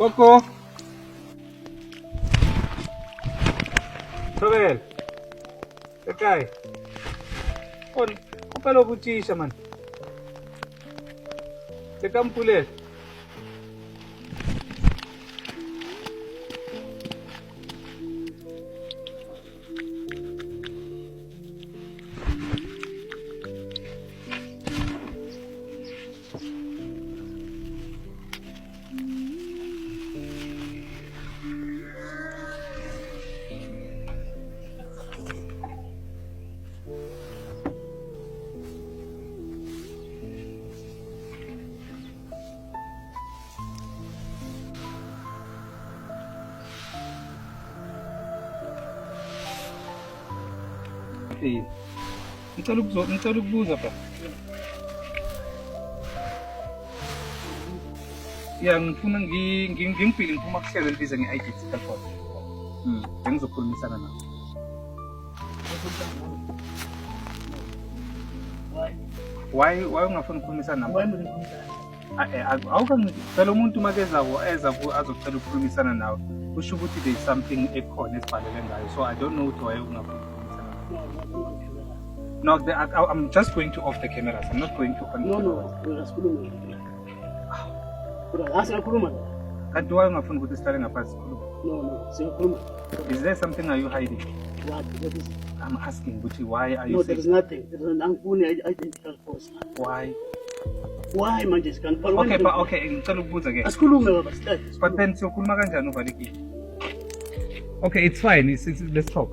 Coco. Tobel. Kakay. Kon, kupalo kuchisha man. Tekampule. Ngicela ukubuza pha. Ya ngifuna ngingibhili ngiphuma kuhlelo elibiza nge-identical code. Bengizokhulumisana nawe. Why ungafuni ukukhulumisana nami? Awukangicela umuntu makeza azocela ukukhulumisana nawe. Kusho ukuthi there is something ekhona esibhalele ngayo. So I don't know why ungafuni ukukhulumisana nawe. No, I'm just going to off the cameras. I'm not going to on the cameras. Kanti why ungafuni ukuthi sihlale ngaphansi sikhuluma? No. Is there something are you hiding? What is it? I'm asking, Gucci, why are you No, saying? there is nothing. There is an identical cause. Why? Why, Majesty? Okay, ngicela ukubuza ke. Asikhulume baba, start. But then siyokhuluma kanjani uvalekile? Okay, it's fine. Let's talk.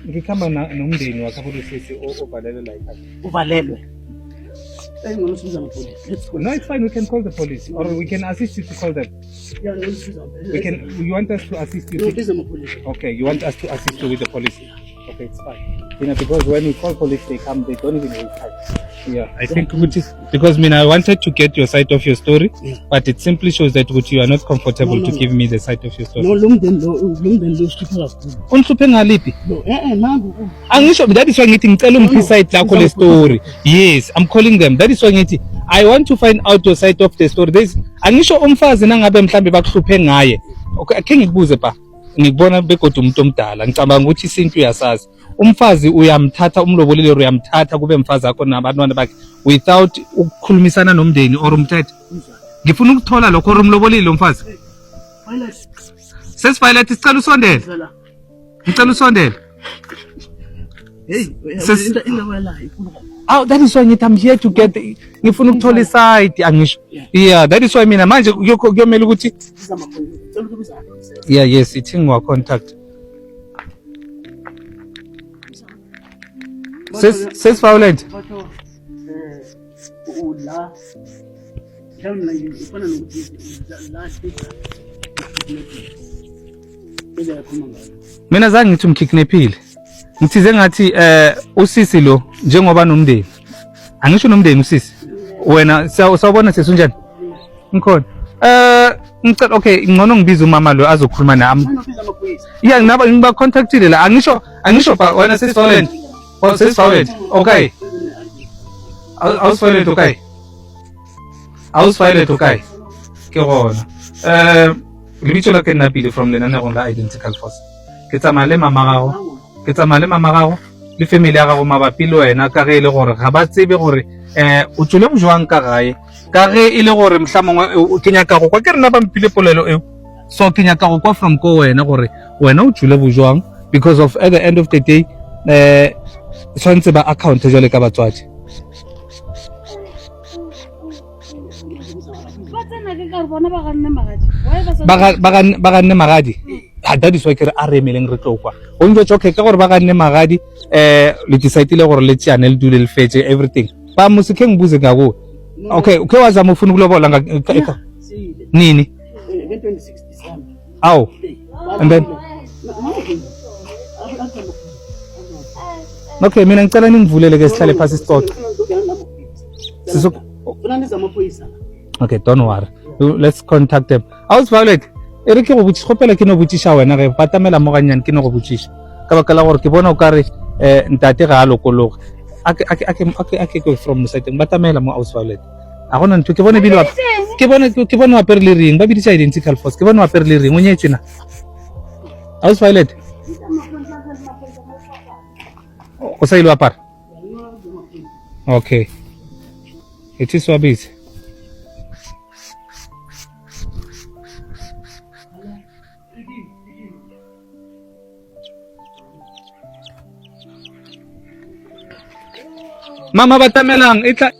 Ngikhamba nomndeni wakho sisi ovalele la ekhaya. Uvalelwe. Ngizosiza amapolice. Let's go. No, it's fine. We can call the police, or we can assist you to call them. Yeah, ngizosiza amapolice. We can. You want us to assist you? No, this is amapolice. Okay, you want us to assist you with the police? Okay, it's fine. Because when we call police, they come. They don't even waste time. Yeah, I think which is because I wanted to get your side of your story, but it simply shows that you are not comfortable to give me the side of your story. No, lumden stupid. Unhluphe ngaliphi? No, nangu. Angisho that is why ngithi ngicela ungiphi side lakho le story. Yes, I'm calling them. That is why ngithi I want to find out your side of the story. There's angisho umfazi nangabe mhlambe bakuhluphe ngaye. Okay, ake ngikubuze pa. Ngibona begodu umuntu omdala. Ngicabanga ukuthi isintu uyasazi. Umfazi uyamthatha umlobolile uyamthatha kube mfazi akho nabantwana bakhe without ukukhulumisana nomndeni or umthetho. Ngifuna ukuthola lokho umlobolile umfazi. Sesivayelete sicela usondele. Ngicela usondele. Hey, Oh, that is why I'm here to get ngifuna ukuthola iside angisho. Yeah, that is why mina manje kuyomela ukuthi yeah, yes, ithi ngwa contact. Says violent. Mina zange ngithi umkidnaphile. Ngithize ngathi usisi lo njengoba nomndeni. Angisho nomndeni usisi. Wena sawubona sesunjani? Ngikhona. Ngicela okay, ngcono ngibiza umama lo azokhuluma nami. Yeah, ngiba contactile la. Angisho ba wena says violent. Oh, says violent. Okay. Aus violent okay. Aus violent okay. Ke gona. Lebitso la ke nna pile from lenaneo la identical force. Ke tsamaya le mama gago le family ya gago mabapi le wena ka ge ile gore ga ba tsebe gore o tsole mo jwang ka gae ka ge ile gore mhlamongwe o kenyaka go kwa ke rena ba mpile polelo eo so kenyaka go kwa from ko wena gore wena o tsole bo jwang because of at the end of the day tshwantse ba account jole ka batswadi ba ga nne magadi that is why ke re a remeleng re tlo kwa o ntse okay ka gore ba ga nne magadi le decide le gore le tsane le dule le fetse everything ba musike ngibuze ngako okay ke wazama ufuna ukulobola nini 26 December aw and then okay mina ngicela ningivulele ke sihlale phasi sixoxe okay don't worry let's contact them how's Violet ere ke go botšiša gopela ke no botšiša wena ge patamela mo ganyane ke no go botšiša ka baka la gore ke bona o ka re ntate ga a lokologe ake go from Musateng batamela mo house Violet a gona ntho ke bone bile wa ke bone wa perle ring ba bidisa identical force ke bone wa perle ring o nyetse na House Violet o sa ile wa apara okay it is wabisi Mama batamelang itla